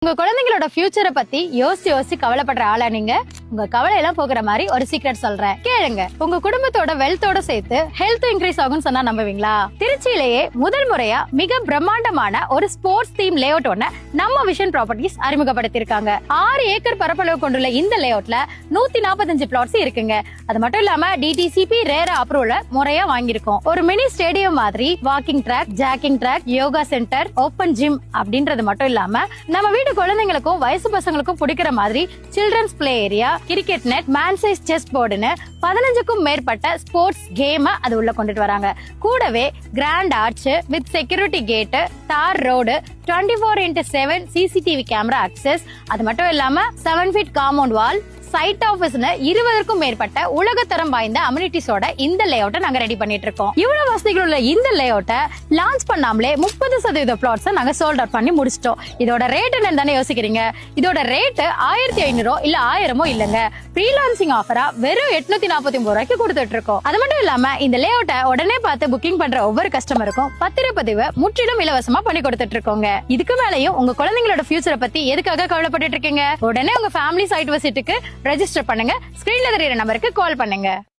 உங்க குழந்தைங்களோட ஃபியூச்சரை பத்தி யோசிச்சு கவலைப்படுற ஆளா நீங்க? உங்க கவலை எல்லாம் போகிற மாதிரி ஒரு சீக்ரெட் சொல்றேன், கேளுங்க. உங்க குடும்பத்தோட வெல்த்தோட சேர்த்து ஹெல்த் இன்க்ரீஸ் ஆகும்னு சொன்னா நம்புவீங்களா? திருச்சியிலேயே முதல் முறையா மிக பிரம்மாண்டமான ஒரு ஸ்போர்ட்ஸ் தீம் லேஅவுட் ஒண்ணு நம்ம விஷன் ப்ராப்பர்ட்டிஸ் அறிமுகப்படுத்திருக்காங்க. 6 ஏக்கர் பரப்பளவு கொண்டுள்ள இந்த லேஅவுட்ல 145 பிளாட்ஸ் இருக்குங்க. அது மட்டும் இல்லாம டிடிசிபி ரேரா அப்ரூவல முறையா வாங்கியிருக்கோம். ஒரு மினி ஸ்டேடியம் மாதிரி walking track, jogging track, yoga centre, open gym அப்படின்றது மட்டும் இல்லாம நம்ம வீட்டு குழந்தைங்களுக்கும் வயசு பசங்களுக்கும் பிடிக்கிற மாதிரி children's play area, cricket net, man size chess போர்டுன்னு 15க்கும் மேற்பட்ட ஸ்போர்ட்ஸ் கேம் அது உள்ள கொண்டுட்டு வராங்க. கூடவே grand arch with security gate, தார் road, 24x7 CCTV camera access, அது மட்டும் இல்லாம 7 ஃபீட் காம்பவுண்ட் வால், சைட் ஆபீஸ்னு 20க்கும் மேற்பட்ட உலகத்தரம் வாய்ந்த அம்யூனிட்டிஸோட இந்த லேஅவுட்டை நாங்க ரெடி பண்ணிட்டு இருக்கோம். இவ்வளவு வசதிகள் உள்ள இந்த லேஅவுட்டை லான்ச் பண்ணாமலே 30% பிளாட்ஸ் நாங்க சோல்ட் அவுட் பண்ணி முடிச்சிட்டோம். இதோட ரேட் என்னன்னு தானே யோசிக்கிறீங்க? இதோட ரேட் 1500 இல்ல 1000 இல்லங்க. ஃப்ரீலான்சிங் ஆஃபரா வெறும் 849 ரூபாய்க்கு கொடுத்துட்டு இருக்கோம். அது மட்டும் இல்லாம இந்த லேஅவுட்டை உடனே பார்த்து புக்கிங் பண்ற ஒவ்வொரு கஸ்டமருக்கும் பத்திரப்பதிவு முற்றிலும் இலவசமா பண்ணி கொடுத்துட்டு இருக்கோங்க. இதுக்கு மேலயும் உங்க குழந்தைங்களோட ஃபியூச்சரை பத்தி எதுக்காக கவலைப்பட்டு இருக்கீங்க? உடனே உங்க ஃபேமிலி சைட் விசிட்டுக்கு ரெஜிஸ்டர் பண்ணுங்க. ஸ்கிரீன்ல தெரியுற நம்பருக்கு கால் பண்ணுங்க.